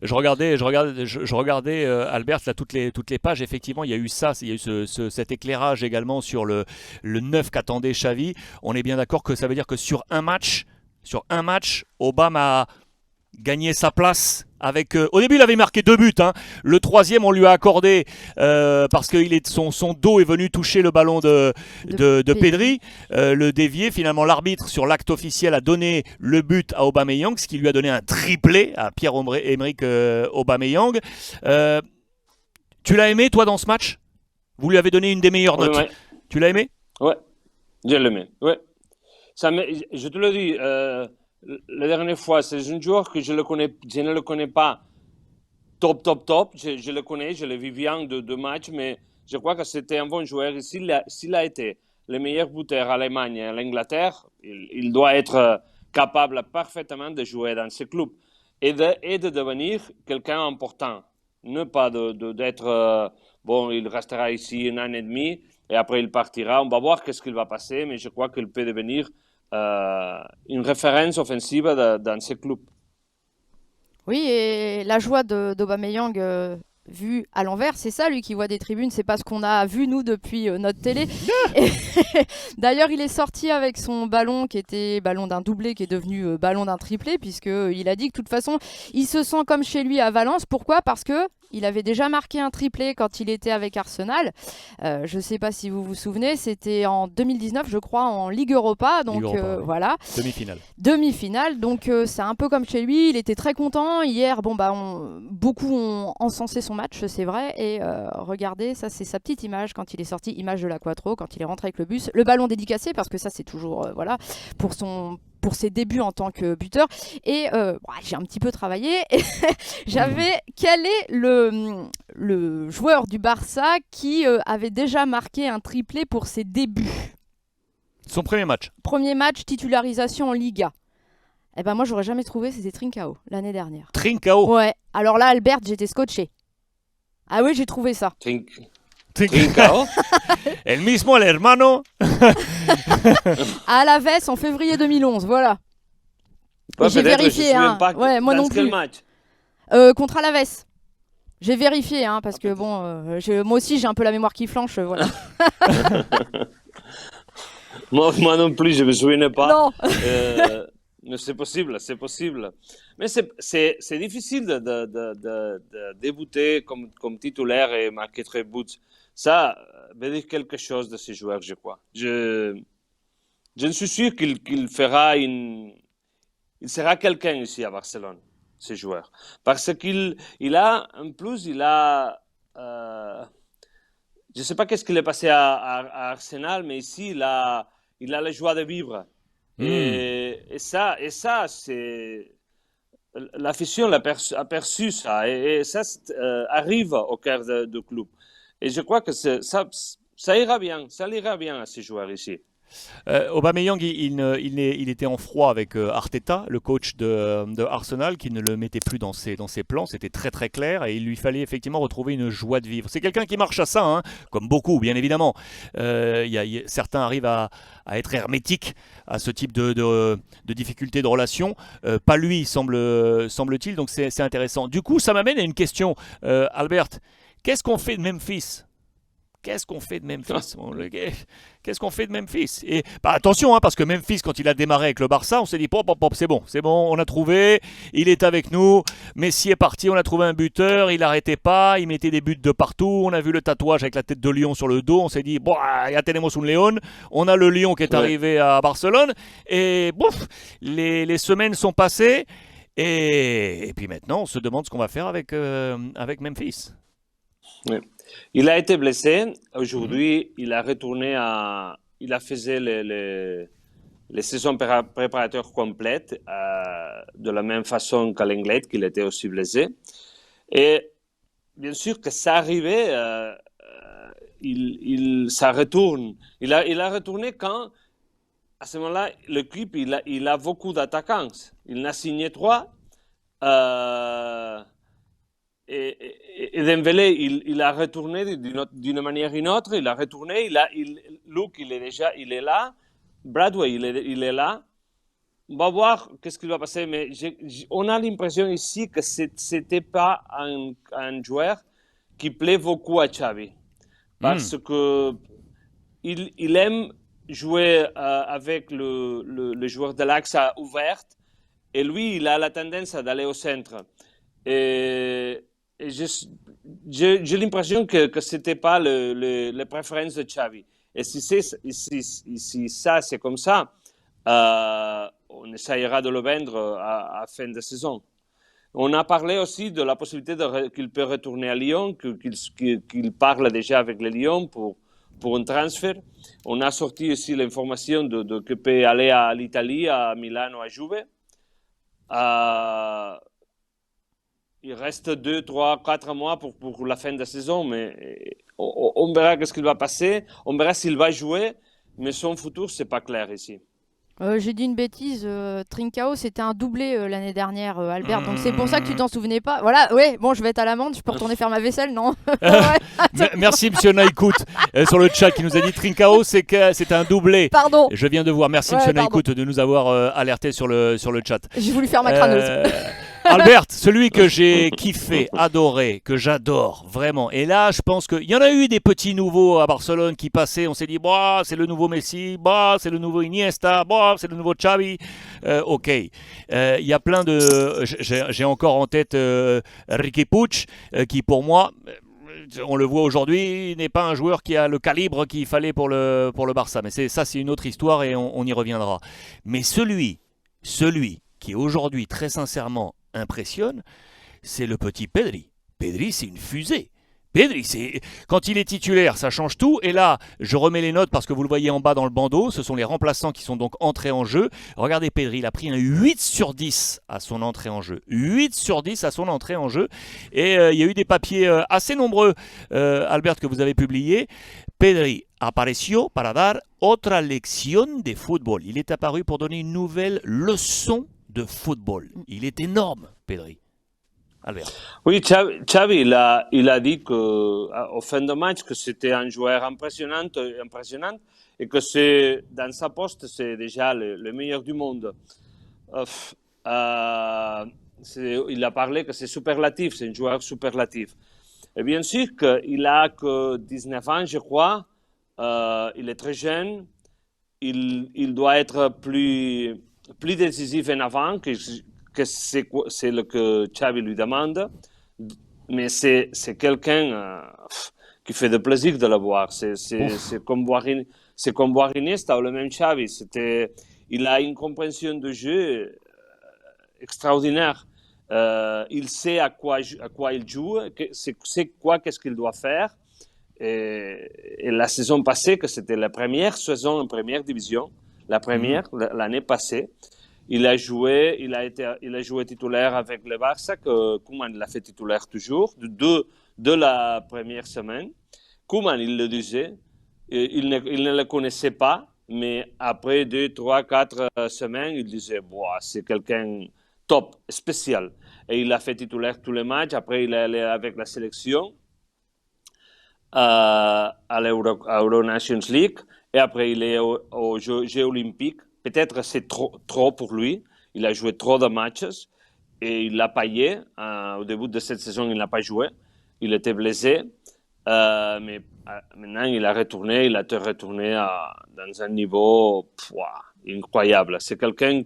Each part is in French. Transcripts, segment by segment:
Je regardais Albert, là, toutes les pages. Effectivement, il y a eu ça, il y a eu cet éclairage également sur le 9 qu'attendait Xavi. On est bien d'accord que ça veut dire que sur un match, Obama a gagné sa place. Au début, il avait marqué 2 buts, hein. Le troisième, on lui a accordé parce que son dos est venu toucher le ballon de Pedri, le dévier. Finalement, l'arbitre, sur l'acte officiel, a donné le but à Aubameyang, ce qui lui a donné un triplé à Pierre-Emerick Aubameyang. Euh, Tu l'as aimé, toi, dans ce match? Vous lui avez donné une des meilleures Oui, notes. oui. Tu l'as aimé? Ouais, je l'aimais. Ouais. Je te le dis, la dernière fois, c'est un joueur que je ne le connais pas top, top, top. Je le connais, je l'ai vu bien de matchs, mais je crois que c'était un bon joueur. Et s'il a été le meilleur buteur à l'Allemagne et à l'Angleterre, il doit être capable parfaitement de jouer dans ce club et de devenir quelqu'un important. Ne pas d'être, bon, il restera ici 1 an et demi et après il partira. On va voir qu'est-ce qu'il va passer, mais je crois qu'il peut devenir une référence offensive dans ce club. Oui, et la joie d'Aubameyang vue à l'envers, c'est ça, lui qui voit des tribunes, c'est pas ce qu'on a vu nous depuis notre télé. Et d'ailleurs, il est sorti avec son ballon qui était ballon d'un doublé, qui est devenu ballon d'un triplé, puisque il a dit que de toute façon, il se sent comme chez lui à Valence. Pourquoi? Parce que il avait déjà marqué un triplé quand il était avec Arsenal. Je ne sais pas si vous vous souvenez, c'était en 2019, je crois, en Ligue Europa. Donc Ligue Europa, oui. voilà. Demi-finale. Demi-finale, donc c'est un peu comme chez lui, il était très content. Hier, bon, beaucoup ont encensé son match, c'est vrai, et regardez, ça c'est sa petite image quand il est sorti, image de la Quattro, quand il est rentré avec le bus, le ballon dédicacé, parce que ça c'est toujours, voilà, pour ses débuts en tant que buteur. Et j'ai un petit peu travaillé, et quel est le joueur du Barça qui avait déjà marqué un triplé pour ses débuts? Son premier match. Premier match, titularisation en Liga. Eh ben moi, j'aurais jamais trouvé, c'était Trincao, l'année dernière. Trincao. Ouais, alors là, Albert, j'étais scotché. Ah oui, j'ai trouvé ça. Trincao. El mismo, el hermano. À Alaves, en février 2011, voilà. Ouais, J'ai vérifié, hein. Pas Ouais, moi dans non quel plus. match? Contre Alaves. J'ai vérifié, hein, parce que bon, moi aussi, j'ai un peu la mémoire qui flanche, voilà. Moi non plus, je me souviens pas. Non. Mais c'est possible, c'est possible. Mais c'est difficile de débuter comme titulaire et marquer 3 buts. Ça veut dire quelque chose de ces joueurs, je crois. Je suis sûr qu'il fera il sera quelqu'un ici à Barcelone, ce joueur. Parce qu'il a, en plus, je ne sais pas qu'est-ce qu'il est passé à Arsenal, mais ici, il a la joie de vivre. Et ça, c'est l'afición a perçu ça, et ça arrive au cœur du club. Et je crois que ça ira bien à ces joueurs ici. Aubameyang, il était en froid avec Arteta, le coach de Arsenal, qui ne le mettait plus dans ses plans. C'était très très clair et il lui fallait effectivement retrouver une joie de vivre. C'est quelqu'un qui marche à ça, hein, comme beaucoup, bien évidemment. Certains arrivent à être hermétiques à ce type de difficultés de relation. Pas lui, semble-t-il, donc c'est intéressant. Du coup, ça m'amène à une question, Albert. Qu'est-ce qu'on fait de Memphis? Qu'est-ce qu'on fait de Memphis? Qu'est-ce qu'on fait de Memphis? Et attention, hein, parce que Memphis, quand il a démarré avec le Barça, on s'est dit pop, c'est bon, on a trouvé, il est avec nous. Messi est parti, on a trouvé un buteur, il n'arrêtait pas, il mettait des buts de partout. On a vu le tatouage avec la tête de lion sur le dos, on s'est dit bon, ya tenemos un león. On a le lion qui est arrivé à Barcelone, et bouf, les semaines sont passées, et puis maintenant, on se demande ce qu'on va faire avec Memphis. Oui. Il a été blessé. Aujourd'hui, il a retourné il a fait les saisons préparatoires complètes de la même façon qu'à l'Anglais, qu'il était aussi blessé. Et bien sûr que ça arrivait, ça retourne. Il a retourné quand, à ce moment-là, l'équipe, il a beaucoup d'attaquants. Il en a signé 3. Et Dembélé, il a retourné d'une manière ou d'une autre. Il a retourné. Luke, il est là. Bradway, il est là. On va voir qu'est-ce qui va passer, mais on a l'impression ici que c'était pas un joueur qui plaît beaucoup à Xavi. Parce que il aime jouer avec le joueur de l'axe ouverte, et lui, il a la tendance d'aller au centre. Et j'ai l'impression que ce n'était pas les préférences de Xavi. Et si ça, c'est comme ça, on essaiera de le vendre à fin de saison. On a parlé aussi de la possibilité qu'il peut retourner à Lyon, qu'il parle déjà avec le Lyon pour un transfert. On a sorti aussi l'information qu'il peut aller à l'Italie, à Milano, à Juve. Il reste 2, 3, 4 mois pour la fin de la saison, mais on verra ce qu'il va passer. On verra s'il va jouer, mais son futur, ce n'est pas clair ici. J'ai dit une bêtise, Trincao c'était un doublé l'année dernière, Albert, donc c'est pour ça que tu t'en souvenais pas. Voilà, ouais, bon, je vais être à l'amende, je peux retourner faire ma vaisselle, non? Merci Monsieur Naïkout sur le chat qui nous a dit Trincao c'est un doublé. Pardon. Je viens de voir, merci Monsieur Naïkout de nous avoir alerté sur le chat. J'ai voulu faire ma crâneuse. Albert, celui que j'ai kiffé, adoré, que j'adore vraiment. Et là, je pense qu'il y en a eu des petits nouveaux à Barcelone qui passaient. On s'est dit, bah, c'est le nouveau Messi, bah, c'est le nouveau Iniesta, bah, c'est le nouveau Xavi. Ok. Il y a plein de. J'ai encore en tête Riqui Puig, qui pour moi. On le voit aujourd'hui, n'est pas un joueur qui a le calibre qu'il fallait pour le Barça. Mais c'est une autre histoire et on y reviendra. Mais celui qui aujourd'hui, très sincèrement, impressionne, c'est le petit Pedri. Pedri, c'est une fusée. Pedri, quand il est titulaire, ça change tout. Et là, je remets les notes parce que vous le voyez en bas dans le bandeau. Ce sont les remplaçants qui sont donc entrés en jeu. Regardez, Pedri, il a pris un 8 sur 10 à son entrée en jeu. 8 sur 10 à son entrée en jeu. Et il y a eu des papiers assez nombreux, Albert, que vous avez publiés. Pedri apareció para dar otra lección de fútbol. Il est apparu pour donner une nouvelle leçon de football. Il est énorme, Pedri. Albert. Oui, Xavi, il a dit qu'au fin de match que c'était un joueur impressionnant et que dans sa poste, c'est déjà le meilleur du monde. Il a parlé que c'est superlatif, c'est un joueur superlatif. Et bien sûr qu'il a que 19 ans, je crois. Il est très jeune. Il doit être plus décisif en avant, que c'est ce que Xavi lui demande. Mais c'est quelqu'un qui fait de plaisir de le voir. C'est comme voir Iniesta ou le même Xavi. Il a une compréhension de jeu extraordinaire. Il sait à quoi il joue, qu'est-ce qu'il doit faire. Et la saison passée, que c'était la première saison en première division, l'année passée, il a joué titulaire avec le Barça, que Koeman l'a fait titulaire toujours, de la première semaine. Koeman, il le disait, il ne le connaissait pas, mais après 2, 3, 4 semaines, il disait c'est quelqu'un top, spécial. Et il a fait titulaire tous les matchs. Après, il est allé avec la sélection à l'Euro Nations League. Et après, il est aux Jeux Olympiques. Peut-être c'est trop pour lui. Il a joué trop de matchs et il l'a payé. Au début de cette saison, il n'a pas joué. Il était blessé. Mais maintenant, il a retourné dans un niveau incroyable. C'est quelqu'un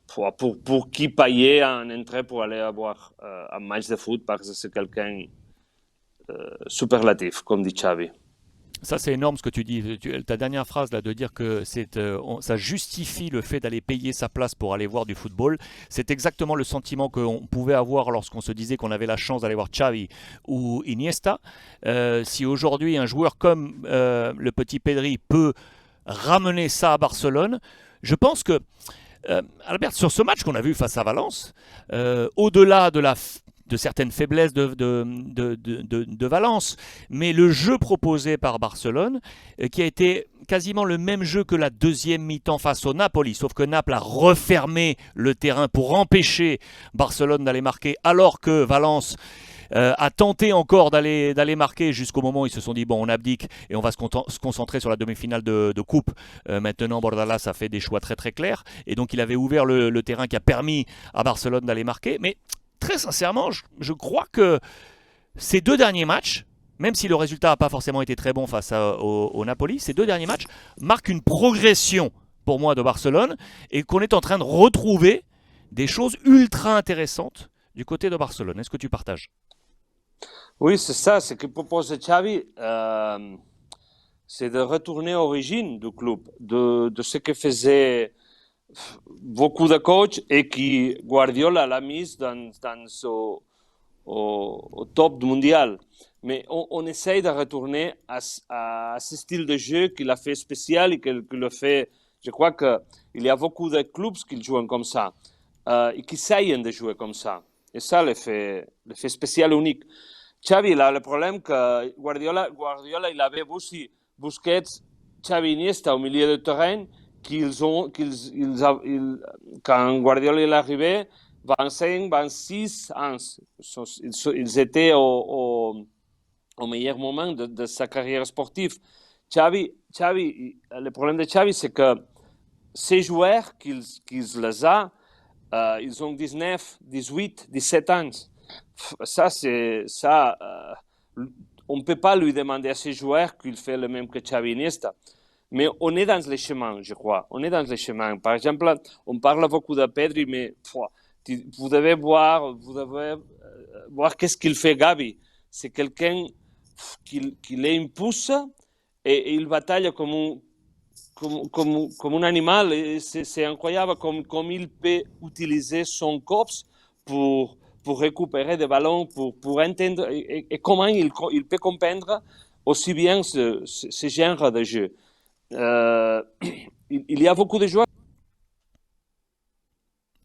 pour qui payer un entrée pour aller avoir un match de foot, parce que c'est quelqu'un superlatif, comme dit Xavi. Ça, c'est énorme ce que tu dis. Ta dernière phrase, là, de dire que ça justifie le fait d'aller payer sa place pour aller voir du football. C'est exactement le sentiment qu'on pouvait avoir lorsqu'on se disait qu'on avait la chance d'aller voir Xavi ou Iniesta. Si aujourd'hui, un joueur comme le petit Pedri peut ramener ça à Barcelone, je pense que, Albert, sur ce match qu'on a vu face à Valence, au-delà de certaines faiblesses de Valence, mais le jeu proposé par Barcelone, qui a été quasiment le même jeu que la deuxième mi-temps face au Napoli, sauf que Naples a refermé le terrain pour empêcher Barcelone d'aller marquer, alors que Valence a tenté encore d'aller marquer jusqu'au moment où ils se sont dit bon, on abdique et on va se concentrer sur la demi-finale de coupe. Maintenant, Bordalas a fait des choix très très clairs et donc il avait ouvert le terrain qui a permis à Barcelone d'aller marquer. Mais très sincèrement, je crois que ces 2 derniers matchs, même si le résultat n'a pas forcément été très bon face au Napoli, ces 2 derniers matchs marquent une progression pour moi de Barcelone et qu'on est en train de retrouver des choses ultra intéressantes du côté de Barcelone. Est-ce que tu partages? Oui, c'est ça. Ce que propose Xavi, c'est de retourner aux origines du club, de ce que faisaient beaucoup de coachs et qui Guardiola l'a mis au top mondial. Mais on essaye de retourner à ce style de jeu qu'il a fait spécial et qu'il le fait. Je crois qu'il y a beaucoup de clubs qui jouent comme ça et qui essayent de jouer comme ça. Et ça le fait spécial, unique. Xavi, il a le problème que Guardiola il avait aussi Busquets, Xavi, Iniesta au milieu de terrain, quand Guardiola est arrivé, 25, 26 ans, ils étaient au meilleur moment de sa carrière sportive. Xavi, le problème de Xavi, c'est que ces joueurs qu'ils les a, ils ont 19, 18, 17 ans. On ne peut pas lui demander à ces joueurs qu'il fait le même que Xavi Iniesta. Mais on est dans les chemins, je crois. On est dans les chemins. Par exemple, on parle beaucoup de Pedri, mais vous devez voir qu'est-ce qu'il fait Gavi. C'est quelqu'un qui l'impulse et il bataille comme un animal. Et c'est incroyable comme il peut utiliser son corps pour récupérer des ballons, pour entendre et comment il peut comprendre aussi bien ce genre de jeu. Il y a beaucoup de joueurs.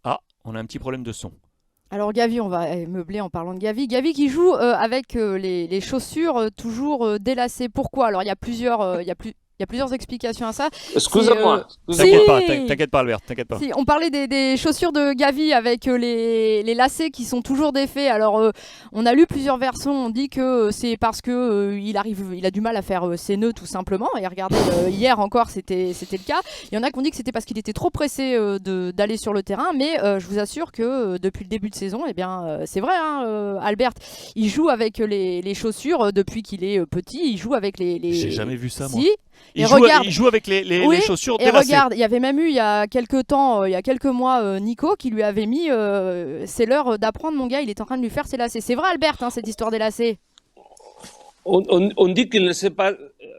Ah, on a un petit problème de son. Alors Gavi, on va meubler en parlant de Gavi. Gavi qui joue avec les chaussures toujours délacées. Pourquoi? Alors il y a plusieurs explications à ça. Excusez-moi. T'inquiète pas Albert, t'inquiète pas. Si, on parlait des chaussures de Gavi avec les lacets qui sont toujours défaits. Alors on a lu plusieurs versions. On dit que c'est parce que il a du mal à faire ses nœuds tout simplement. Et regardez, hier encore c'était le cas. Il y en a qui ont dit que c'était parce qu'il était trop pressé d'aller sur le terrain. Mais je vous assure que depuis le début de saison, eh bien c'est vrai, Albert, il joue avec les chaussures depuis qu'il est petit. Il joue avec les. J'ai jamais vu ça moi. Si. Il joue avec les chaussures délacées. Et regarde, il y avait même eu il y a quelques mois, Nico qui lui avait mis c'est l'heure d'apprendre, mon gars, il est en train de lui faire ses lacets. C'est vrai, Albert, cette histoire des lacets. On dit qu'il ne sait pas,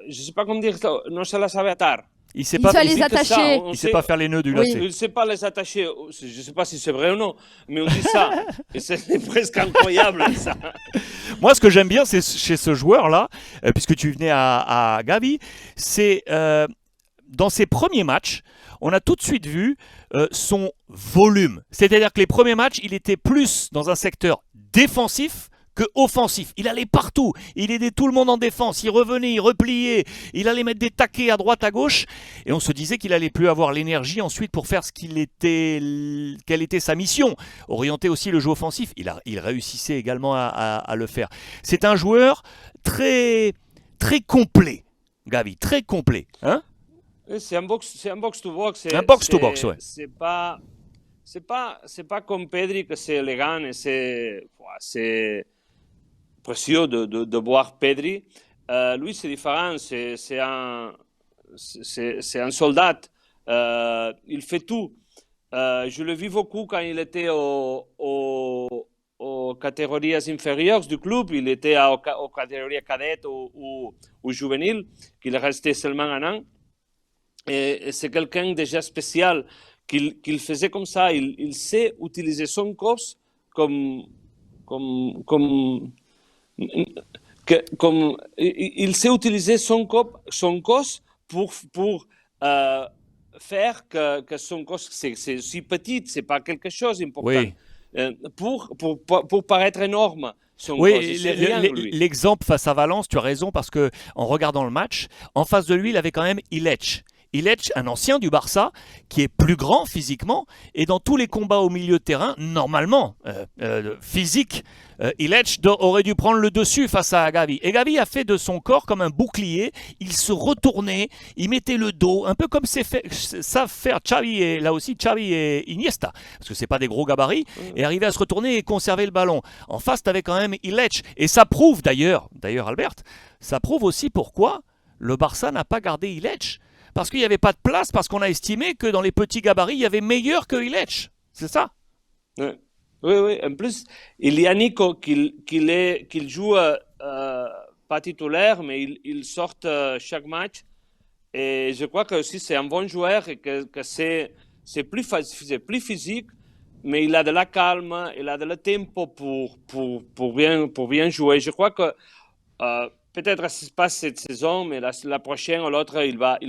je ne sais pas comment dire ça, non se la savait atar. Il sait les attacher. Il sait pas faire les nœuds du lacet. Il ne sait pas les attacher. Je ne sais pas si c'est vrai ou non, mais on dit ça. Et c'est presque incroyable, ça. Moi, ce que j'aime bien, c'est chez ce joueur-là, puisque tu venais à Gavi, c'est dans ses premiers matchs, on a tout de suite vu son volume. C'est-à-dire que les premiers matchs, il était plus dans un secteur défensif que offensif. Il allait partout, il aidait tout le monde en défense, il revenait, il repliait, il allait mettre des taquets à droite, à gauche, et on se disait qu'il allait plus avoir l'énergie ensuite pour faire quelle était sa mission, orienter aussi le jeu offensif. Il réussissait également à le faire. C'est un joueur très, très complet, Gavi, très complet. Hein? C'est un box-to-box. Un box-to-box, ouais. C'est pas comme Pedri que c'est élégant et c'est précieux de voir Pedri. Lui, c'est différent. C'est un soldat. Il fait tout. Je le vis beaucoup quand il était aux catégories inférieures du club. Il était aux catégories cadettes ou juvéniles, qu'il restait seulement un an. Et c'est quelqu'un déjà spécial qu'il faisait comme ça. Il sait utiliser son corps il sait utiliser son corps pour faire que son corps c'est aussi petit, c'est pas quelque chose d'important. Oui. Pour paraître énorme. Oui, l'exemple face à Valence, tu as raison, parce que en regardant le match, en face de lui, il avait quand même Illich. Illich, un ancien du Barça, qui est plus grand physiquement, et dans tous les combats au milieu de terrain, normalement, physique, Illich aurait dû prendre le dessus face à Gavi. Et Gavi a fait de son corps comme un bouclier, il se retournait, il mettait le dos, un peu comme savent faire Xavi et, là aussi, Xavi et Iniesta, parce que c'est pas des gros gabarits, et arriver à se retourner et conserver le ballon. En face, tu avais quand même Illich, et ça prouve d'ailleurs Albert, ça prouve aussi pourquoi le Barça n'a pas gardé Illich. Parce qu'il n'y avait pas de place, parce qu'on a estimé que dans les petits gabarits, il y avait meilleur que Illich. C'est ça? Oui, oui. En plus, il y a Nico qui joue pas titulaire, mais il sort chaque match. Et je crois que aussi c'est un bon joueur et que c'est plus physique, mais il a de la calme, il a de la tempo pour bien jouer. Je crois que peut-être ce n'est pas cette saison, mais la prochaine ou l'autre, il va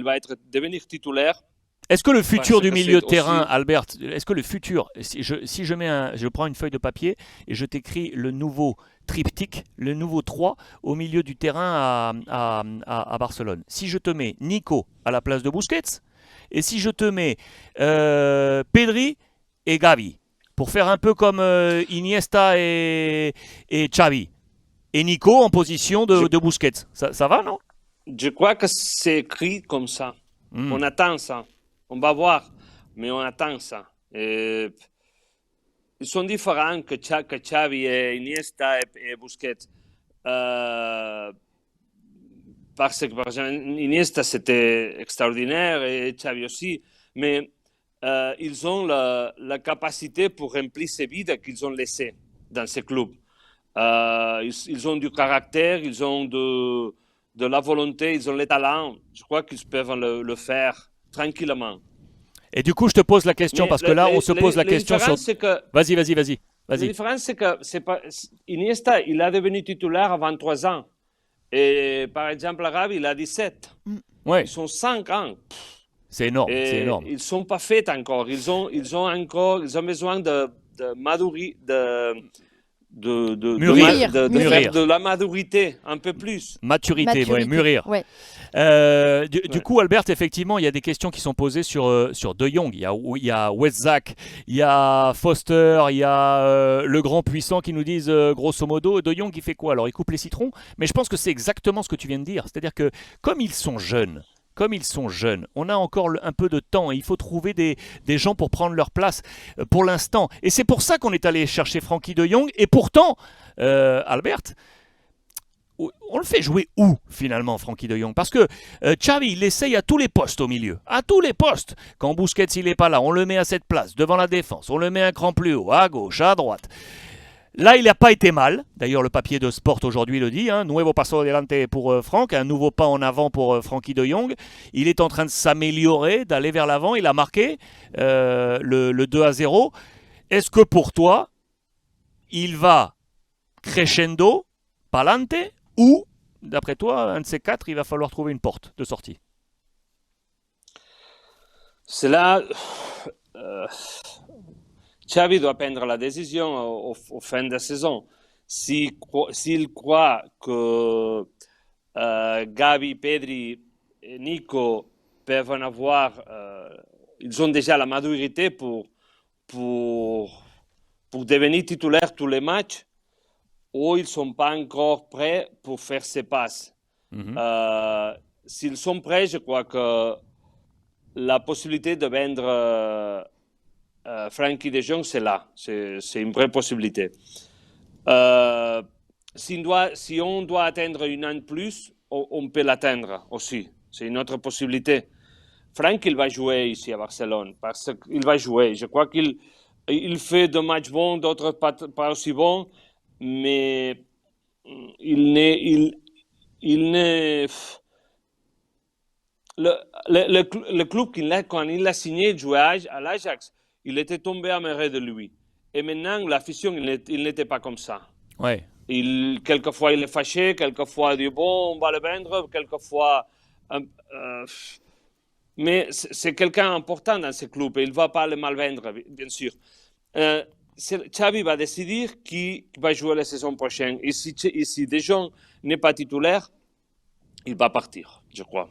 devenir titulaire. Est-ce que le futur du milieu de terrain, aussi... Albert, est-ce que le futur, si je prends une feuille de papier et je t'écris le nouveau triptyque, le nouveau 3 au milieu du terrain à Barcelone. Si je te mets Nico à la place de Busquets, et si je te mets Pedri et Gavi, pour faire un peu comme Iniesta et Xavi, et Nico en position de Busquets, ça va, non? Je crois que c'est écrit comme ça. On attend ça. On va voir, mais on attend ça. Ils sont différents que Xavi et Iniesta et Busquets. Parce que, par exemple, Iniesta, c'était extraordinaire et Xavi aussi. Mais ils ont la capacité pour remplir ces vides qu'ils ont laissés dans ces clubs. Ils ont du caractère, ils ont de la volonté, ils ont les talents. Je crois qu'ils peuvent le faire tranquillement. Et du coup, je te pose la question, parce que là, on se pose la question sur... Vas-y. La différence, c'est que Iniesta, il est devenu titulaire à 23 ans. Et par exemple, Gavi, il a 17. Ouais. Ils sont 5 ans. C'est énorme, c'est énorme. Ils ne sont pas faits encore. Ils ont besoin de mûrir. Faire de la maturité un peu plus. Maturité. Ouais, mûrir. Ouais. Du coup, Albert, effectivement, il y a des questions qui sont posées sur De Jong. Il y a Westzak, il y a Foster, il y a le grand puissant qui nous disent grosso modo, De Jong, il fait quoi? Alors, il coupe les citrons, mais je pense que c'est exactement ce que tu viens de dire. C'est-à-dire que comme ils sont jeunes, on a encore un peu de temps et il faut trouver des gens pour prendre leur place pour l'instant. Et c'est pour ça qu'on est allé chercher Frenkie de Jong. Et pourtant, Albert, on le fait jouer où finalement, Frenkie de Jong? Parce que Xavi, il l'essaye à tous les postes au milieu. À tous les postes. Quand Busquets, il n'est pas là, on le met à cette place, devant la défense. On le met un cran plus haut, à gauche, à droite. Là, il n'a pas été mal. D'ailleurs, le papier de Sport aujourd'hui le dit. Nuevo paso adelante pour Franck. Un nouveau pas en avant pour Frenkie de Jong. Il est en train de s'améliorer, d'aller vers l'avant. Il a marqué le 2-0. Est-ce que pour toi, il va crescendo, palante, ou, d'après toi, un de ces quatre, il va falloir trouver une porte de sortie? C'est là... Xavi doit prendre la décision au fin de saison. S'il croit que Gavi, Pedri et Nico peuvent en avoir, ils ont déjà la maturité pour devenir titulaires tous les matchs, ou ils ne sont pas encore prêts pour faire ces passes. S'ils sont prêts, je crois que la possibilité de vendre Frenkie de Jong, c'est là. C'est une vraie possibilité. Si on doit atteindre une an de plus, on peut l'atteindre aussi. C'est une autre possibilité. Franck, il va jouer ici à Barcelone. Parce qu'il va jouer. Je crois qu'il fait de matchs bons, d'autres pas aussi bons. Mais il n'est... Le club, quand il a signé, il jouait à l'Ajax. Il était tombé amoureux de lui. Et maintenant, l'afition, il n'était pas comme ça. Ouais. Quelquefois, il est fâché, quelquefois, il dit bon, on va le vendre, quelquefois. Mais c'est quelqu'un important dans ce club et il ne va pas le mal vendre, bien sûr. Xavi va décider qui va jouer la saison prochaine. Et si De Jong n'est pas titulaire, il va partir, je crois.